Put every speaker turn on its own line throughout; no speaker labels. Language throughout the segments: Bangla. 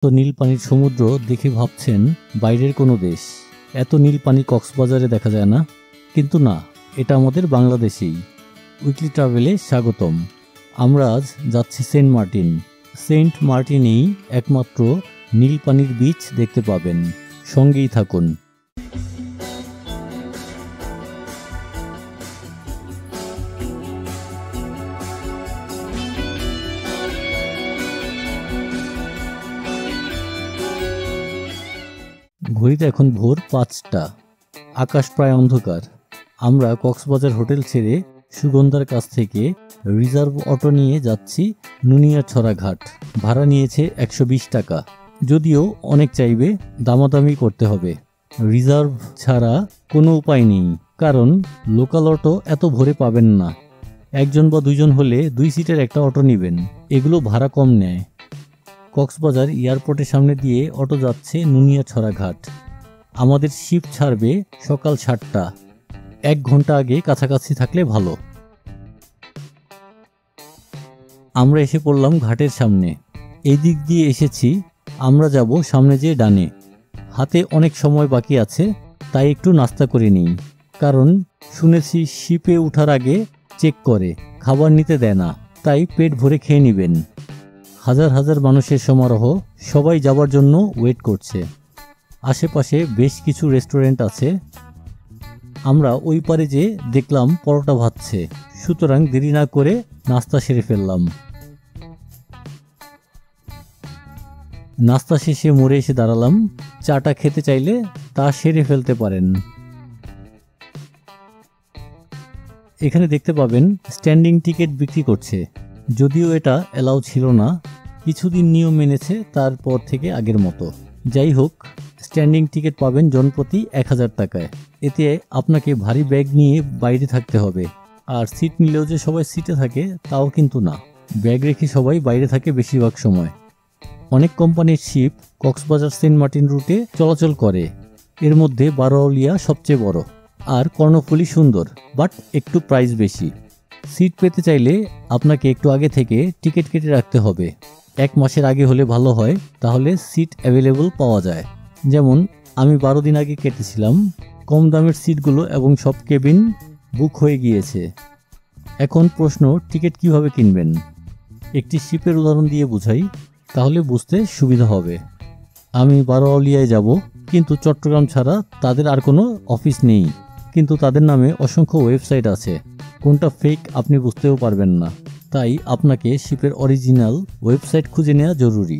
তো নীল পানির সমুদ্র দেখে ভাবছেন বাইরের কোনো দেশ। এত নীল পানি কক্সবাজারে দেখা যায় না, কিন্তু না, এটা আমাদের বাংলাদেশেই। উইকলি ট্রাভেলে স্বাগতম। আমরা আজ যাচ্ছি সেন্ট মার্টিন। সেন্ট মার্টিনেই একমাত্র নীল পানির বিচ দেখতে পাবেন। সঙ্গেই থাকুন। ঘড়িতে এখন ভোর 5টা। আকাশ প্রায় অন্ধকার। আমরা কক্সবাজার হোটেল ছেড়ে সুগন্ধার কাছ থেকে রিজার্ভ অটো নিয়ে যাচ্ছি নুনিয়াছড়া ঘাট। ভাড়া নিয়েছে 120 টাকা। যদিও অনেক চাইবে, দামাদামি করতে হবে। রিজার্ভ ছাড়া কোনো উপায় নেই, কারণ লোকাল অটো এত ভোরে পাবেন না। একজন বা দুইজন হলে 2 সিটের একটা অটো নেবেন, এগুলো ভাড়া কম নেয়। কক্সবাজার এয়ারপোর্টের সামনে দিয়ে অটো যাচ্ছে নুনিয়াছড়া ঘাট। আমাদের শিপ ছাড়বে সকাল 7টা। 1 ঘন্টা আগে কাছাকাছি থাকলে ভালো। আমরা এসে পড়লাম ঘাটের সামনে। এই দিক দিয়ে এসেছি, আমরা যাব সামনে যে ডানে। হাতে অনেক সময় বাকি আছে, তাই একটু নাস্তা করে নিই। কারণ শুনেছি শিপে ওঠার আগে চেক করে, খাবার নিতে দেয় না, তাই পেট ভরে খেয়ে নেবেন। হাজার হাজার মানুষের সমারোহ, সবাই যাবার জন্য ওয়েট করছে। আশেপাশে বেশ কিছু রেস্টুরেন্ট আছে। আমরা ওই পারে যে দেখলাম পরোটা ভাজছে, সুতরাং দেরি না করে নাস্তা সেরে ফেললাম। নাস্তা শেষে মোড়ে এসে দাঁড়ালাম। চাটা খেতে চাইলে তা সেরে ফেলতে পারেন। এখানে দেখতে পাবেন স্ট্যান্ডিং টিকিট বিক্রি করছে। যদিও এটা অ্যালাউ ছিল না, কিছুদিন নিয়ম মেনেছে, তারপর থেকে আগের মতো। যাই হোক, স্ট্যান্ডিং টিকিট পাবেন জনপ্রতি 1000 টাকায়। এতে আপনাকে ভারী ব্যাগ নিয়ে বাইরে থাকতে হবে। আর সিট নিলেও যে সবাই সিটে থাকে তাও কিন্তু না, ব্যাগ রেখে সবাই বাইরে থাকে বেশিরভাগ সময়। অনেক কোম্পানির শিপ কক্সবাজার সেন্ট মার্টিন রুটে চলাচল করে। এর মধ্যে বারোয়াউলিয়া সবচেয়ে বড়, আর কর্ণফুলী সুন্দর, বাট একটু প্রাইস বেশি। সিট পেতে চাইলে আপনাকে একটু আগে থেকে টিকিট কেটে রাখতে হবে। 1 মাসের আগে হলে ভালো হয়, তাহলে সিট অ্যাভেলেবল পাওয়া যায়। যেমন আমি 12 দিন আগে কেটেছিলাম। কম দামের সিটগুলো এবং সব কেবিন বুক হয়ে গিয়েছে। এখন প্রশ্ন, টিকিট কিভাবে কিনবেন? একটি শিপের উদাহরণ দিয়ে বুঝাই, তাহলে বুঝতে সুবিধা হবে। আমি বারোয়াউলিয়ায় যাব, কিন্তু চট্টগ্রাম ছাড়া তাদের আর কোনো অফিস নেই। কিন্তু তাদের নামে অসংখ্য ওয়েবসাইট আছে, কোনটা ফেক আপনি বুঝতেও পারবেন না। তাই আপনাকে শিপের অরিজিনাল ওয়েবসাইট খুঁজে নেওয়া জরুরি।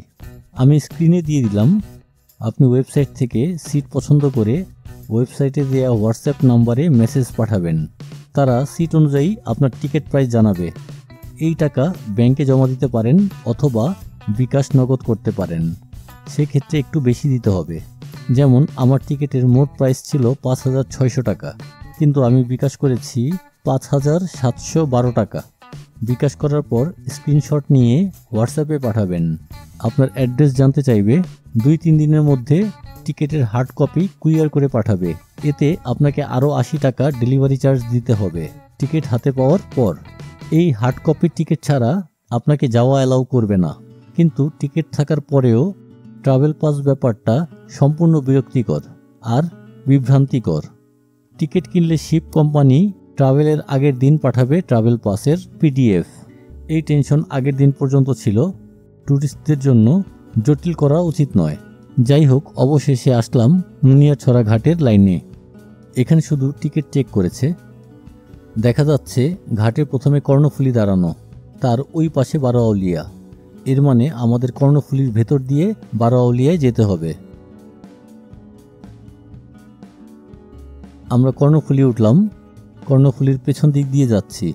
আমি স্ক্রিনে দিয়ে দিলাম। আপনি ওয়েবসাইট থেকে সিট পছন্দ করে ওয়েবসাইটে দেওয়া হোয়াটসঅ্যাপ নাম্বারে মেসেজ পাঠাবেন। তারা সিট অনুযায়ী আপনার টিকিট প্রাইস জানাবে। এই টাকা ব্যাংকে জমা দিতে পারেন অথবা বিকাশ নগদ করতে পারেন। সেক্ষেত্রে একটু বেশি দিতে হবে। যেমন আমার টিকিটের মোট প্রাইস ছিল 5600 টাকা, কিন্তু আমি বিকাশ করেছি 5712 টাকা। বিকাশ করার পর স্ক্রিনশট নিয়ে হোয়াটসঅ্যাপে পাঠাবেন। আপনার অ্যাড্রেস জানতে চাইবে। 2-3 দিনের মধ্যে টিকিটের হার্ড কপি কুরিয়ার করে পাঠাবে। এতে আপনাকে আরও 80 টাকা ডেলিভারি চার্জ দিতে হবে টিকিট হাতে পাওয়ার পর। এই হার্ড কপির টিকিট ছাড়া আপনাকে যাওয়া অ্যালাউ করবে না। কিন্তু টিকিট থাকার পরেও ট্রাভেল পাস ব্যাপারটা সম্পূর্ণ বিরক্তিকর আর বিভ্রান্তিকর। টিকিট কিনলে শিপ কোম্পানি ট্রাভেলের আগের দিন পাঠাবে ট্রাভেল পাসের পিডিএফ। এই টেনশন আগের দিন পর্যন্ত ছিল। ট্যুরিস্টদের জন্য জটিল করা উচিত নয়। যাই হোক, অবশেষে আসলাম নুনিয়াছড়া ঘাটের লাইনে। এখানে শুধু টিকিট চেক করেছে। দেখা যাচ্ছে ঘাটে প্রথমে কর্ণফুলী দাঁড়ানো, তার ওই পাশে বারোয়াউলিয়া। এর মানে আমাদের কর্ণফুলীর ভেতর দিয়ে বারোয়াউলিয়ায় যেতে হবে। আমরা কর্ণফুলী উঠলাম। কর্ণফুলীর পেছন দিক দিয়ে যাচ্ছি।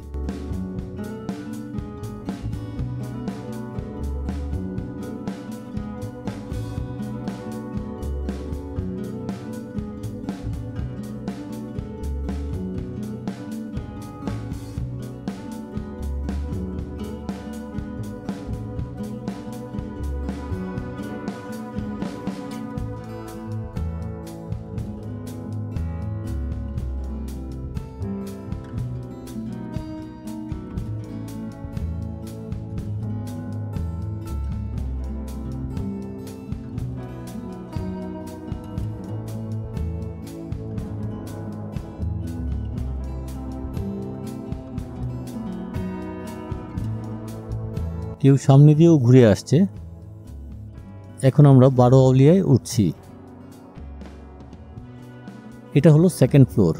কেউ সামনে দিয়েও ঘুরে আসছে। এখন আমরা 12 আউলিয়ায় উঠছি। এটা হলো সেকেন্ড ফ্লোর।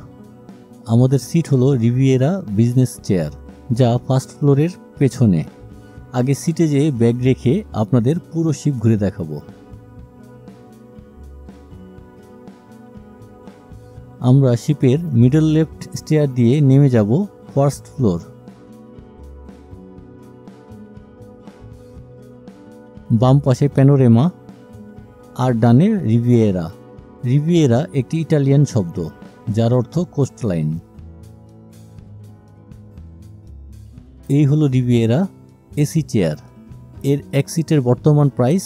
আমাদের সিট হলো রিভিয়েরা বিজনেস চেয়ার, যা ফার্স্ট ফ্লোরের পেছনে। আগে সিটে যেয়ে ব্যাগ রেখে আপনাদের পুরো শিপ ঘুরে দেখাবো। আমরা শিপের মিডল লেফট স্টেয়ার দিয়ে নেমে যাব ফার্স্ট ফ্লোর। বাম পাশে প্যানোরেমা আর ডানে রিভিয়েরা। রিভিয়েরা একটি ইটালিয়ান শব্দ যার অর্থ কোস্টলাইন। এই হলো রিভিয়েরা এসি চেয়ার। এর এক সিটের বর্তমান প্রাইস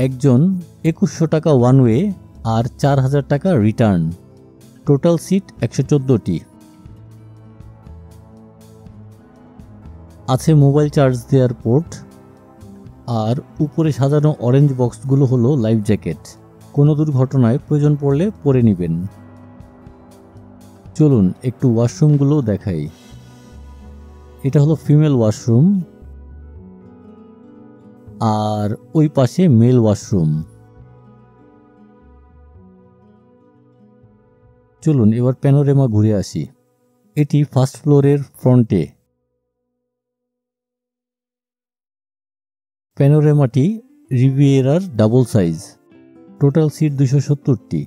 একজন 2100 টাকা ওয়ান ওয়ে আর 4000 টাকা রিটার্ন। টোটাল সিট 114টি। আছে মোবাইল চার্জ দেওয়ার পোর্ট, আর উপরে সাজানো অরেঞ্জ বক্সগুলো হলো লাইফ জ্যাকেট। কোনো দুর্ঘটনায় প্রয়োজন পড়লে পরে নেবেন। চলুন একটু ওয়াশরুমগুলো দেখাই। এটা হলো ফিমেল ওয়াশরুম আর ওই পাশে মেল ওয়াশরুম। চলুন এবার প্যানোরেমা ঘুরে আসি। এটি ফার্স্ট ফ্লোরের ফ্রন্টে। প্যানোরেমাটি রিভিয়েরার ডাবল সাইজ। টোটাল সিট 270টি।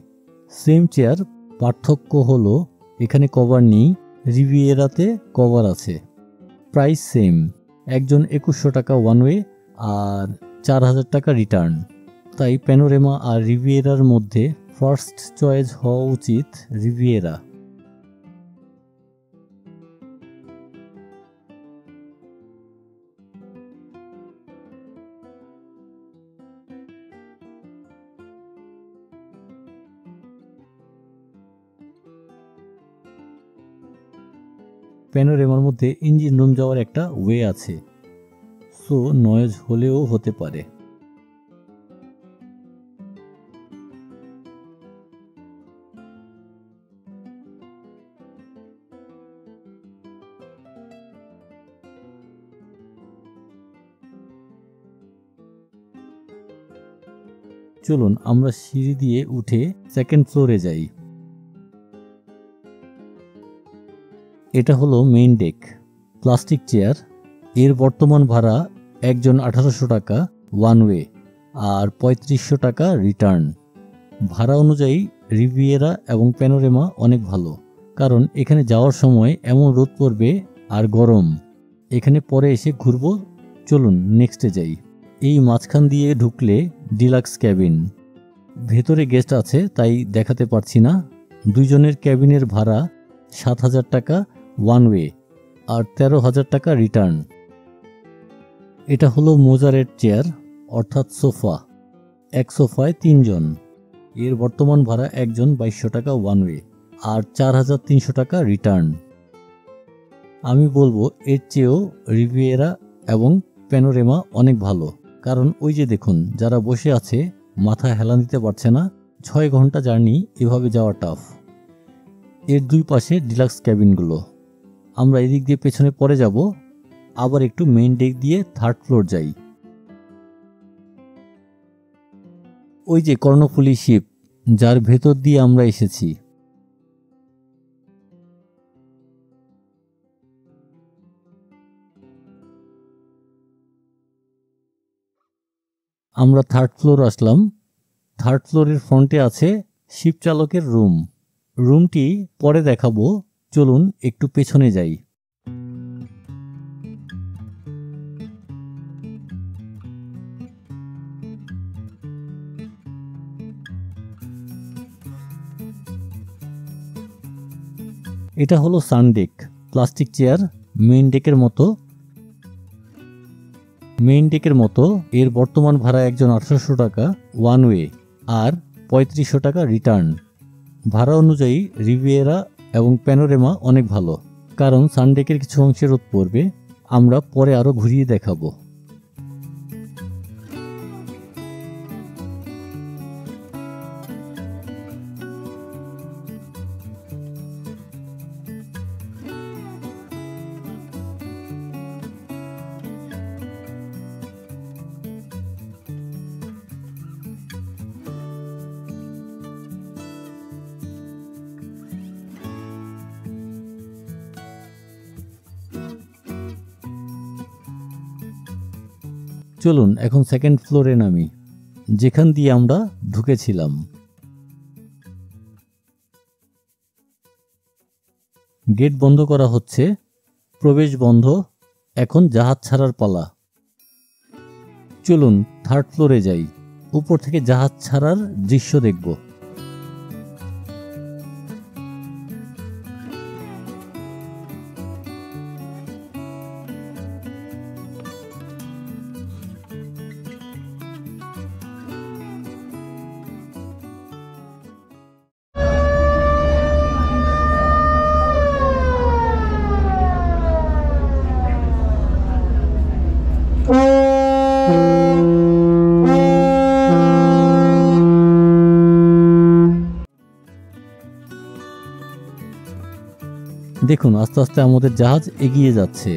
সেম চেয়ার, পার্থক্য হলো এখানে কভার নেই, রিভিয়েরাতে কভার আছে। প্রাইস সেম, একজন 2100 টাকা ওয়ান ওয়ে আর 4000 টাকা রিটার্ন। তাই প্যানোরেমা আর রিভিয়েরার মধ্যে ফার্স্ট চয়েস হওয়া উচিত রিভিয়েরা। প্যানোরেমার মধ্যে ইঞ্জিন রুম যাওয়ার একটা ওয়ে আছে, সো নয়েজ হলেও হতে পারে। চলুন আমরা সিঁড়ি দিয়ে উঠে সেকেন্ড ফ্লোরে যাই। এটা হলো মেইন ডেক। Plastic chair. এর বর্তমান ভাড়া একজন 1800 টাকা ওয়ান ওয়ে আর 3500 টাকা রিটার্ন। ভাড়া অনুযায়ী রিভিয়েরা এবং প্যানোরেমা অনেক ভালো, কারণ এখানে যাওয়ার সময় এমন রোদ পড়বে আর গরম। এখানে পরে এসে ঘুরবো। চলুন নেক্সটে যাই। এই মাঝখান দিয়ে ঢুকলে ডিলাক্স ক্যাবিন। ভেতরে গেস্ট আছে তাই দেখাতে পারছি না। দুইজনের ক্যাবিনের ভাড়া 7000 টাকা ওয়ান ওয়ে আর 13000 টাকা রিটার্ন। এটা হলো মোজারেট চেয়ার অর্থাৎ সোফা। এক সোফায় 3 জন। এর বর্তমান ভাড়া একজন 2200 টাকা ওয়ান ওয়ে আর 4300 টাকা রিটার্ন। আমি বলবো এর চেয়েও রিভিয়েরা এবং প্যানোরেমা অনেক ভালো, কারণ ওই যে দেখুন যারা বসে আছে মাথা হেলান দিতে পারছে না। 6 ঘন্টা জার্নি এভাবে যাওয়া টাফ। এর দুই পাশে ডিলাক্স ক্যাবিনগুলো। আমরা এদিক দিয়ে পেছনে পরে যাব, আবার একটু মেইন ডেক দিয়ে থার্ড ফ্লোর যাই। ওই যে কর্ণফুলী শিপ, যার ভেতর দিয়ে আমরা এসেছি। আমরা থার্ড ফ্লোর আসলাম। থার্ড ফ্লোরের ফ্রন্টে আছে শিপ চালকের রুম। রুমটি পরে দেখাবো, চলুন একটু পেছনে যাই। এটা হলো সানডেক। প্লাস্টিক চেয়ার, মেইন ডেকের মতো। এর বর্তমান ভাড়া একজন 1800 টাকা ওয়ান ওয়ে আর 3500 টাকা রিটার্ন। ভাড়া অনুযায়ী রিভিয়েরা এবং প্যানোরেমা অনেক ভালো, কারণ সানডেকের কিছু অংশে রোদ পড়বে। আমরা পরে আরো ঘুরিয়ে দেখাবো। চলুন এখন সেকেন্ড ফ্লোরে নামি, যেখান দিয়ে আমরা ঢুকেছিলাম। গেট বন্ধ করা হচ্ছে, প্রবেশ বন্ধ, এখন জাহাজ ছাড়ার পালা। চলুন থার্ড ফ্লোরে যাই, উপর থেকে জাহাজ ছাড়ার দৃশ্য দেখব। দেখুন আস্তে আস্তে আমাদের জাহাজ এগিয়ে যাচ্ছে।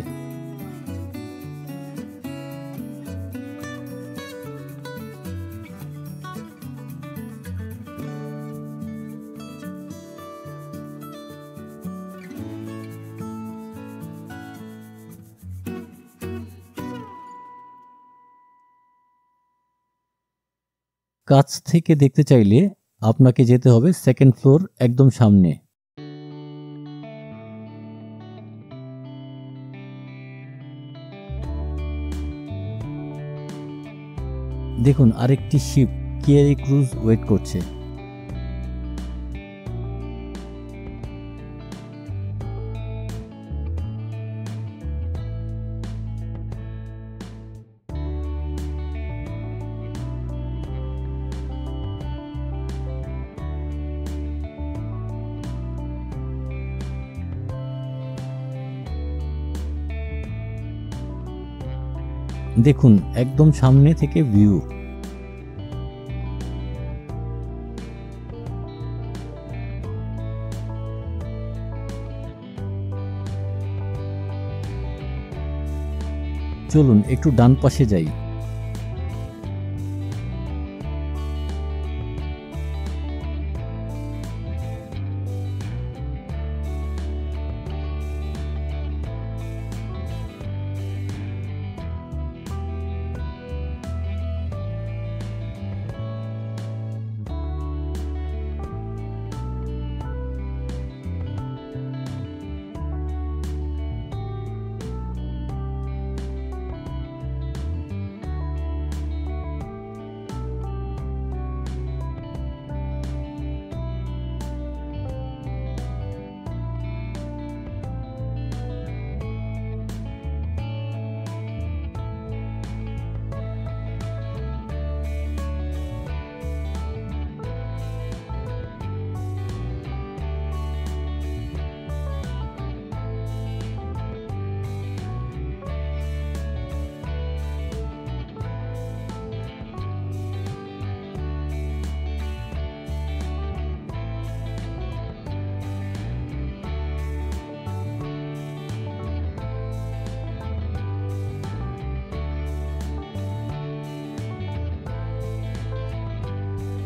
কাছ থেকে দেখতে চাইলে আপনাকে যেতে হবে সেকেন্ড ফ্লোর একদম সামনে। দেখুন আরেকটি শিপ কিয়ারি ক্রুজ ওয়েট করছে। দেখুন একদম সামনে থেকে ভিউ। চলুন একটু ডান পাশে যাই।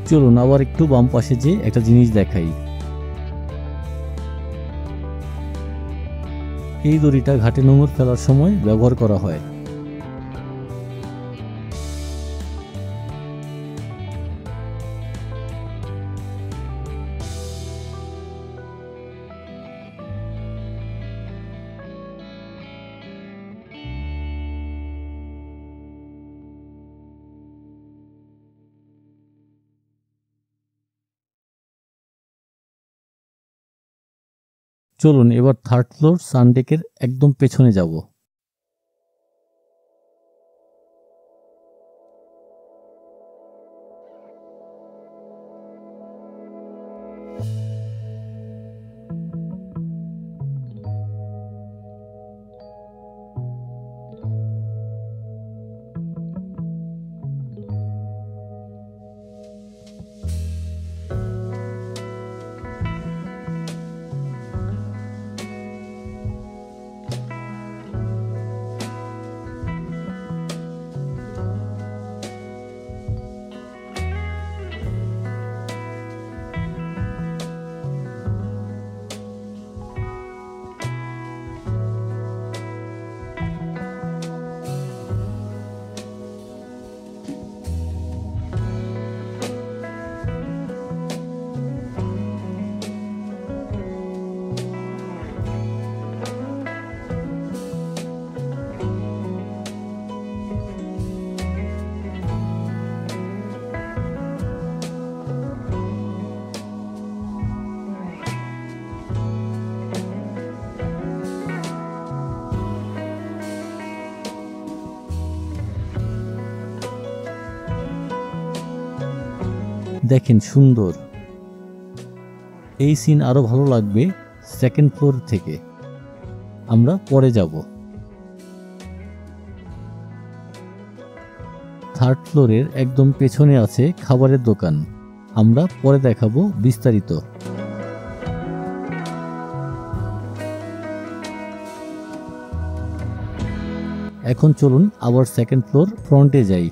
চলুন আবার একটু বাম পাশে যে একটা জিনিস দেখাই। এই দড়িটা ঘাটে নোঙর ফেলার সময় ব্যবহার করা হয়। চলুন এবার থার্ড ফ্লোর সানডেকের একদম পেছনে যাব। দেখেন সুন্দর। এই সিন আরো ভালো লাগবে সেকেন্ড ফ্লোর থেকে। আমরা পরে যাব। থার্ড ফ্লোরের একদম পেছনে আছে খাবারের দোকান। আমরা পরে দেখাবো বিস্তারিত। এখন চলুন আবার সেকেন্ড ফ্লোর ফ্রন্টে যাই।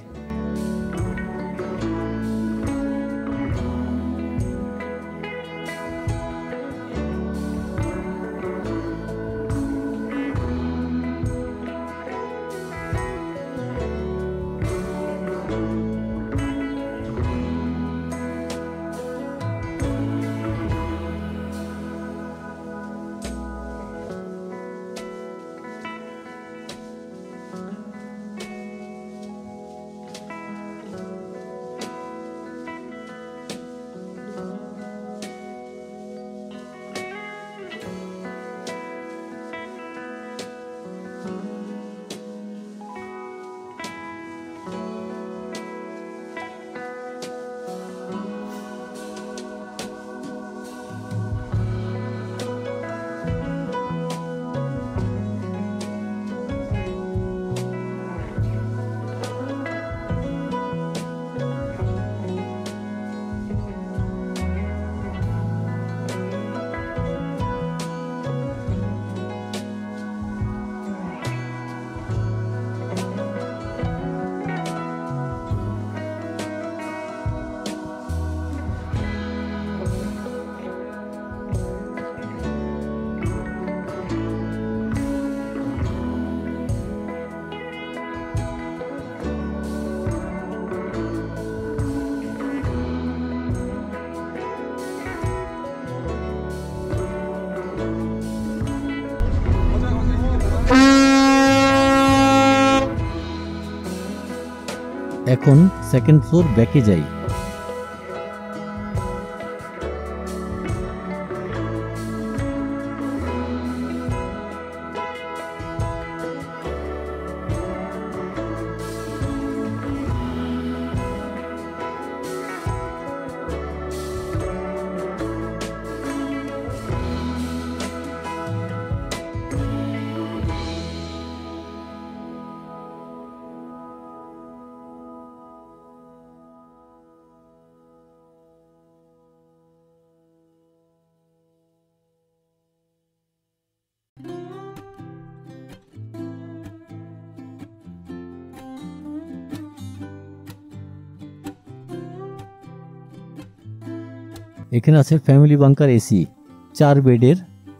এখন সেকেন্ড ফ্লোর ব্যাকে যাই। এখানে আছে ফ্যামিলি বাংকার এসি 4 বেডের।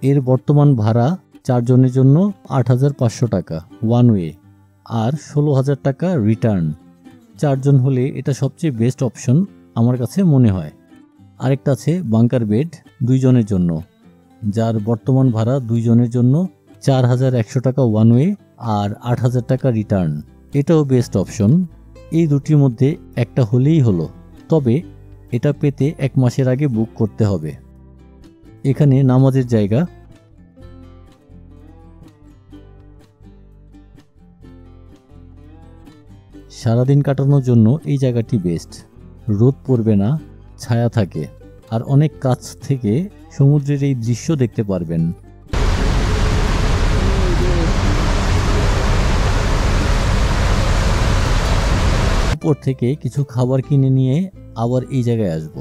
এর বর্তমান ভাড়া 4 জনের জন্য 8,500 টাকা ওয়ান ওয়ে, আর 16,000 টাকা রিটার্ন। 4 জন হলে এটা সবচেয়ে বেস্ট অপশন আমার কাছে মনে হয়। আরেকটা আছে বাংকার বেড 2 জনের জন্য, যার বর্তমান ভাড়া 2 জনের জন্য 4,100 টাকা ওয়ান ওয়ে আর 8,000 টাকা রিটার্ন। এটাও বেস্ট অপশন। এই দুটির মধ্যে একটা হলেই হলো, তবে এটা পেতে 1 মাসের আগে বুক করতে হবে। এখানে নামাজের জায়গা। সারাদিন কাটানোর জন্য এই জায়গাটি বেস্ট। রোদ পড়বে না, ছায়া থাকে, আর অনেক কাছ থেকে সমুদ্রের এই দৃশ্য দেখতে পারবেন। উপর থেকে কিছু খাবার কিনে নিয়ে আবার এই জায়গায় আসব।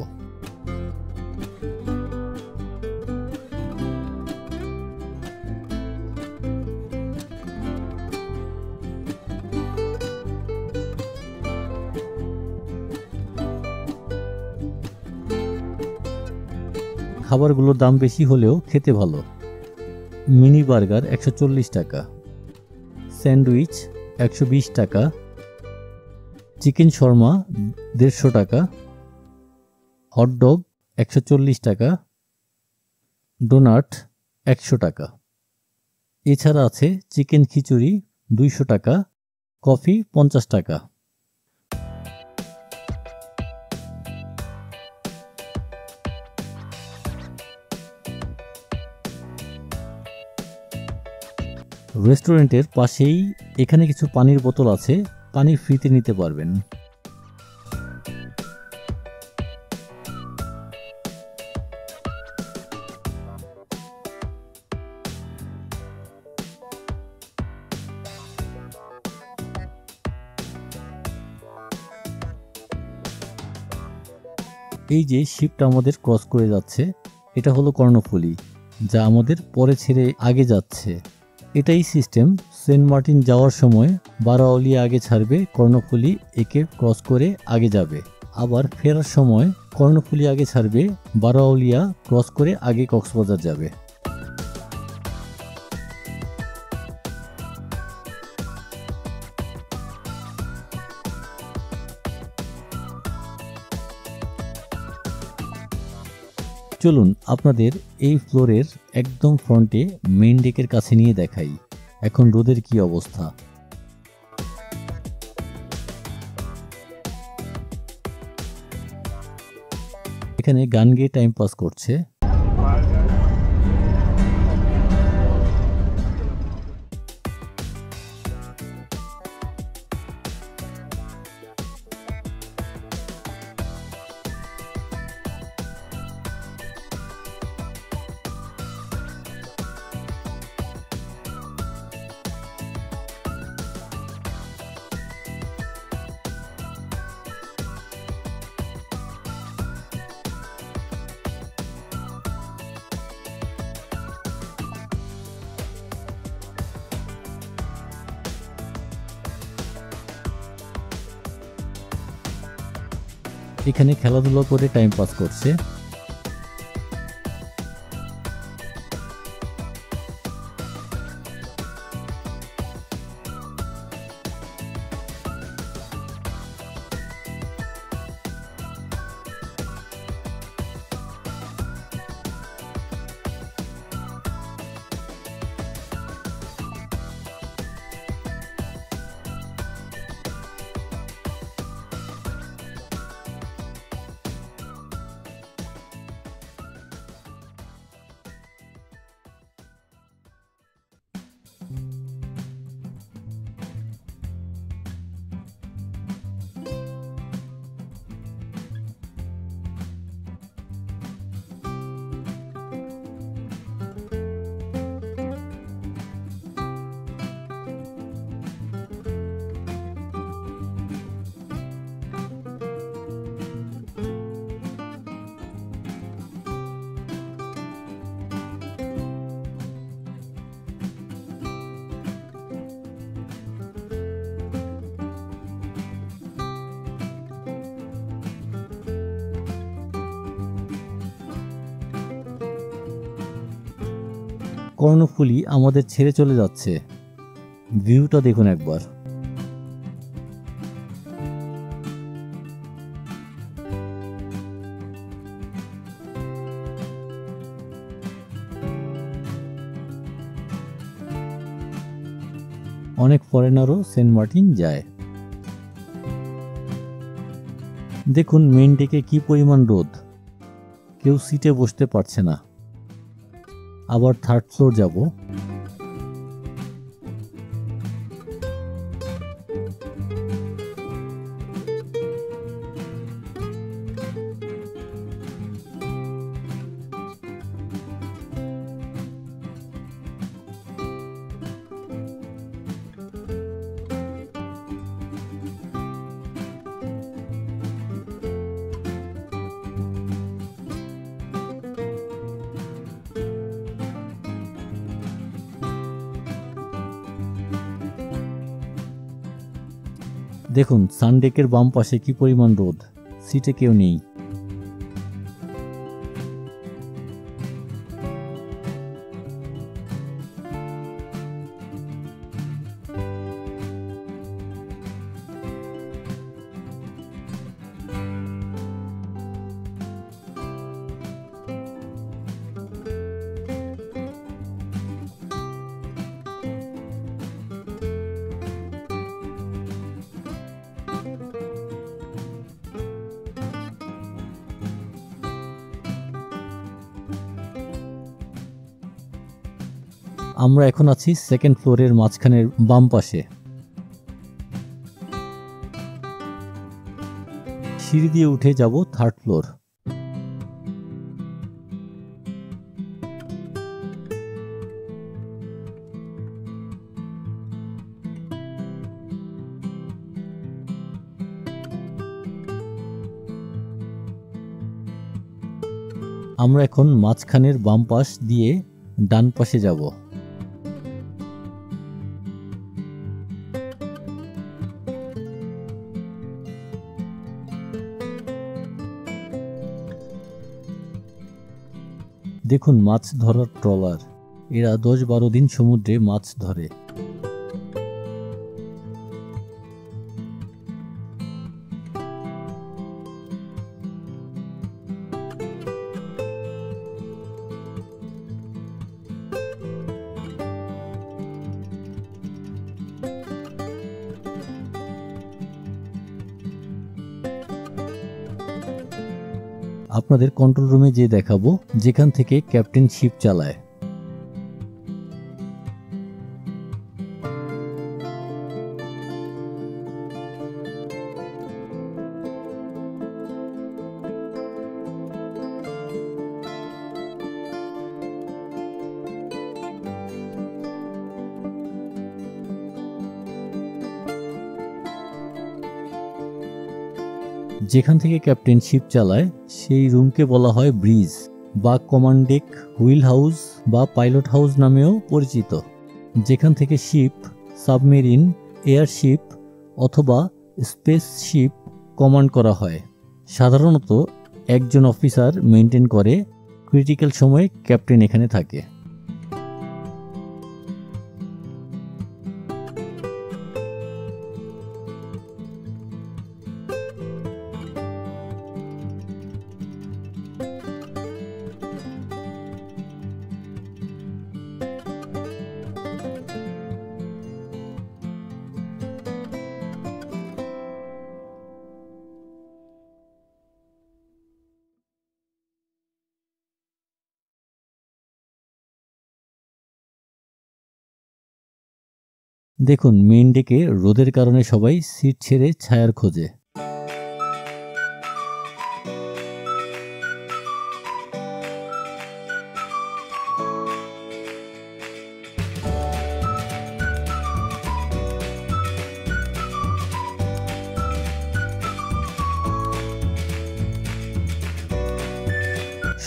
খাবারগুলোর দাম বেশি হলেও খেতে ভালো। মিনি বার্গার 140 টাকা, স্যান্ডউইচ 120 টাকা, চিকেন শর্মা 150 টাকা, হটডগ 140 টাকা, ডোনাট 100 টাকা। এছাড়া আছে চিকেন খিচুড়ি 200 টাকা, কফি 50 টাকা। রেস্টুরেন্টের পাশেই এখানে কিছু পানির বোতল আছে, পানি ফ্রিতে নিতে পারবেন। এই যে শিপটা আমাদের ক্রস করে যাচ্ছে, এটা হলো কর্ণফুলী, যা আমাদের পরে ছেড়ে আগে যাচ্ছে। এটাই সিস্টেম। সেন্ট মার্টিন যাওয়ার সময় বারাউলিয়া আগে ছাড়বে, কর্ণফুলী একে ক্রস করে আগে যাবে। আবার ফেরার সময় কর্ণফুলী আগে ছাড়বে, বারাউলিয়া ক্রস করে আগে কক্সবাজার যাবে। চলুন আপনাদের এই ফ্লোরের একদম ফ্রন্টে মেইন ডেকের কাছে নিয়ে দেখাই এখন রোদের কি অবস্থা। এখানে গান গেয়ে টাইম পাস করছে। এখানে খেলাধুলা করে টাইম পাস করছে। কর্ণফুলী আমাদের ছেড়ে চলে যাচ্ছে। ভিউটা দেখুন একবার। অনেক ফরেনারও সেন্ট মার্টিন যায়। দেখুন মেইন ডেকে কি পরিমাণ রোদ, কেউ সিটে বসতে পারছে না। আবার থার্ড ফ্লোর যাব। দেখুন সানডেকের বাম পাশে কি পরিমাণ রোদ, সিটে কেউ নেই। আমরা এখন আছি সেকেন্ড ফ্লোরের মাঝখানের বাম পাশে। সিঁড়ি দিয়ে উঠে যাব থার্ড ফ্লোর। আমরা এখন মাঝখানের বাম পাশ দিয়ে ডান পাশে যাব। দেখুন মাছ ধরার ট্রলার, এরা 10-12 দিন সমুদ্রে মাছ ধরে। আপনাদের কন্ট্রোল রুমে যেয়ে দেখাবো যেখান থেকে ক্যাপ্টেন শিপ চালায়। যেখান থেকে ক্যাপ্টেন শিপ চালায় সেই রুমকে বলা হয় ব্রিজ বা কমান্ড ডেক, হুইল হাউস বা পাইলট হাউস নামেও পরিচিত, যেখান থেকে শিপ, সাবমেরিন, এয়ারশিপ অথবা স্পেস শিপ কমান্ড করা হয়। সাধারণত একজন অফিসার মেনটেন করে, ক্রিটিক্যাল সময়ে ক্যাপ্টেন এখানে থাকে। দেখুন মেইন ডেকে রোদের কারণে সবাই সিট ছেড়ে ছায়ার খোঁজে।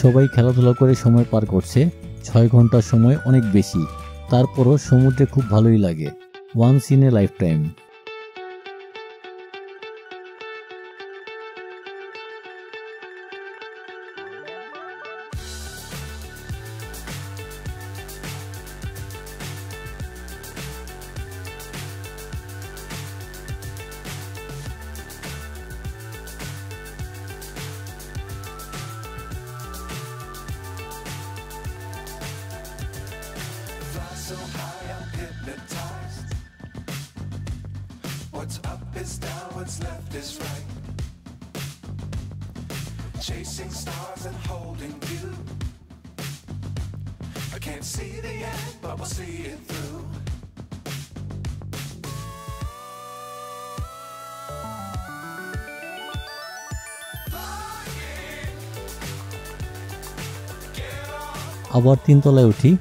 সবাই খেলাধুলা করে সময় পার করছে। 6 ঘন্টার সময় অনেক বেশি, তারপরও সমুদ্রে খুব ভালোই লাগে। Once in a lifetime.
So high I'm hypnotized. What's up is down, what's left is right. Chasing stars and holding you. I can't see the end, but we'll see it through.
আবার 3 তলায় উঠি।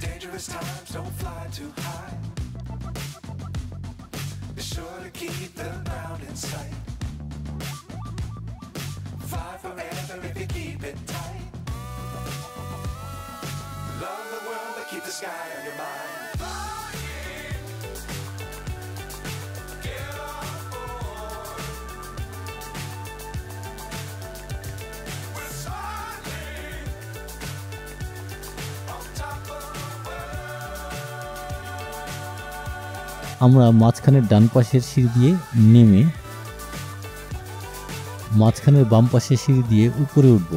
Dangerous times, don't fly too high. Be sure to keep the ground in sight. Fly forever if you keep it tight. Love the world, but keep the sky on your mind. Get on board. We're soaring on top of the world.
আমরা মাঝখানের ডান পাশের সিঁড়ি দিয়ে নেমে মাঝখানের বাম পাশের সিঁড়ি দিয়ে উপরে উঠব।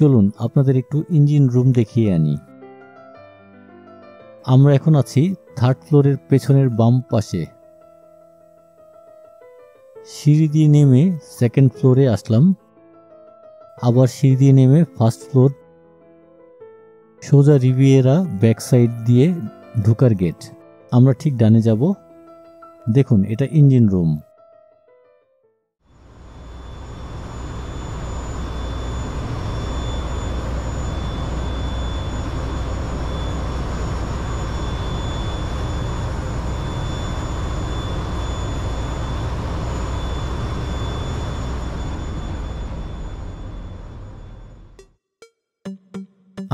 চলুন আপনাদের একটু ইঞ্জিন রুম দেখিয়ে আনি। আমরা এখন আছি 3rd ফ্লোরের পেছনের বাম পাশে। সিঁড়ি দিয়ে নেমে 2nd ফ্লোরে আসলাম, আবার সিঁড়ি দিয়ে নেমে 1st ফ্লোর, সোজা রিভিয়েরা ব্যাক সাইড দিয়ে ঢোকার গেট। আমরা ঠিক ডানে যাব। দেখুন এটা ইঞ্জিন রুম।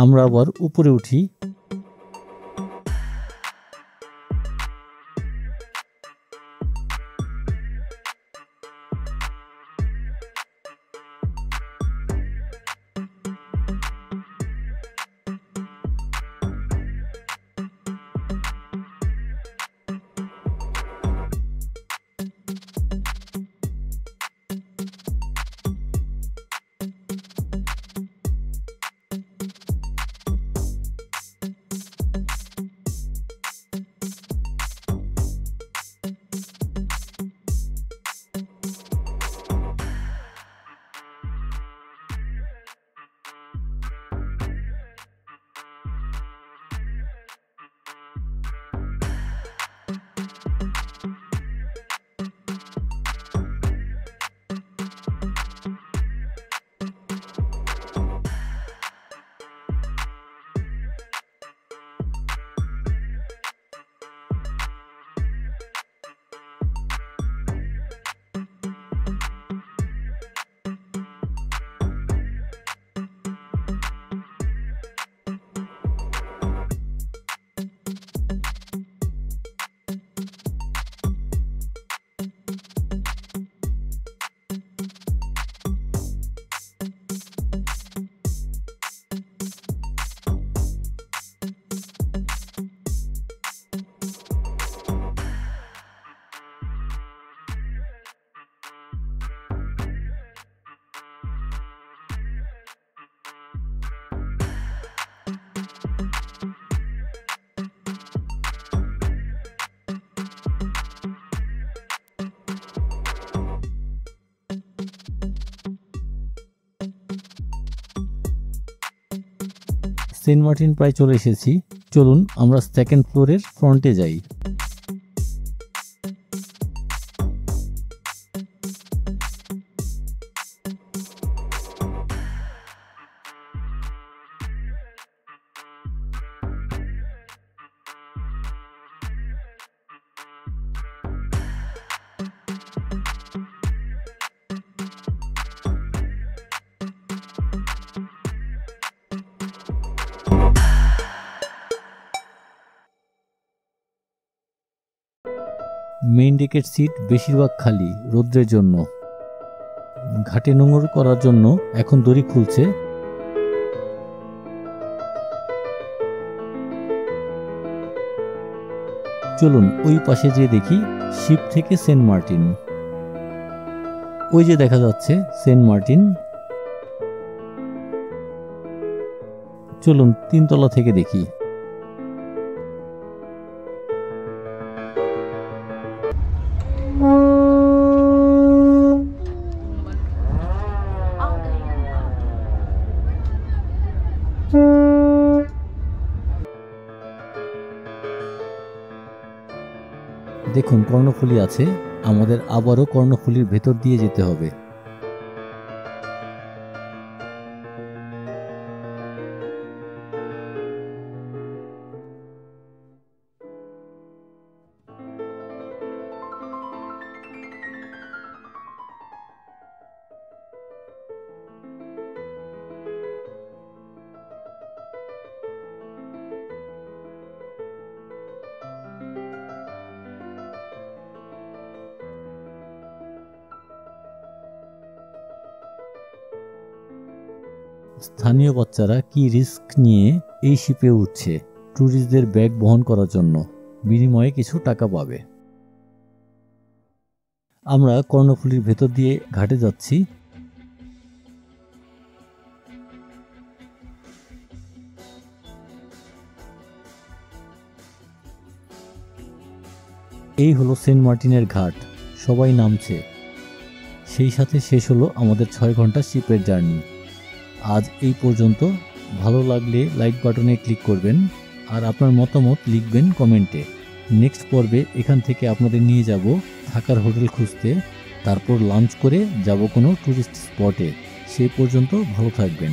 আমরা আবার উপরে উঠি। সেন্ট মার্টিন প্রায় চলে এসেছি। চলুন আমরা 2nd ফ্লোরের ফ্রন্টে যাই। মেইন ডেকের সিট বেশিরভাগ খালি রৌদ্রের জন্য। ঘাটে নোঙর করার জন্য এখন দড়ি খুলছে। চলুন ওই পাশে যেয়ে দেখি শিপ থেকে সেন্ট মার্টিন। ওই যে দেখা যাচ্ছে সেন্ট মার্টিন। চলুন 3 তলা থেকে দেখি। দেখুন কর্ণফুলী আছে, আমাদের আবারও কর্ণফুলীর ভেতর দিয়ে যেতে হবে। স্থানীয় বাচ্চারা কি রিস্ক নিয়ে এই শিপে উঠছে ট্যুরিস্টদের ব্যাগ বহন করার জন্য, বিনিময়ে কিছু টাকা পাবে। আমরা কর্ণফুলীর ভেতর দিয়ে ঘাটে যাচ্ছি। এই হলো সেন্ট মার্টিনের ঘাট, সবাই নামছে। সেই সাথে শেষ হলো আমাদের 6 ঘন্টা শিপের জার্নি। আজ এই পর্যন্ত। ভালো লাগলে লাইক বাটনে ক্লিক করবেন আর আপনার মতামত লিখবেন কমেন্টে। নেক্সট পর্বে এখান থেকে আপনাদের নিয়ে যাব থাকার হোটেল খুঁজতে, তারপর লাঞ্চ করে যাব কোনো টুরিস্ট স্পটে। সেই পর্যন্ত ভালো থাকবেন।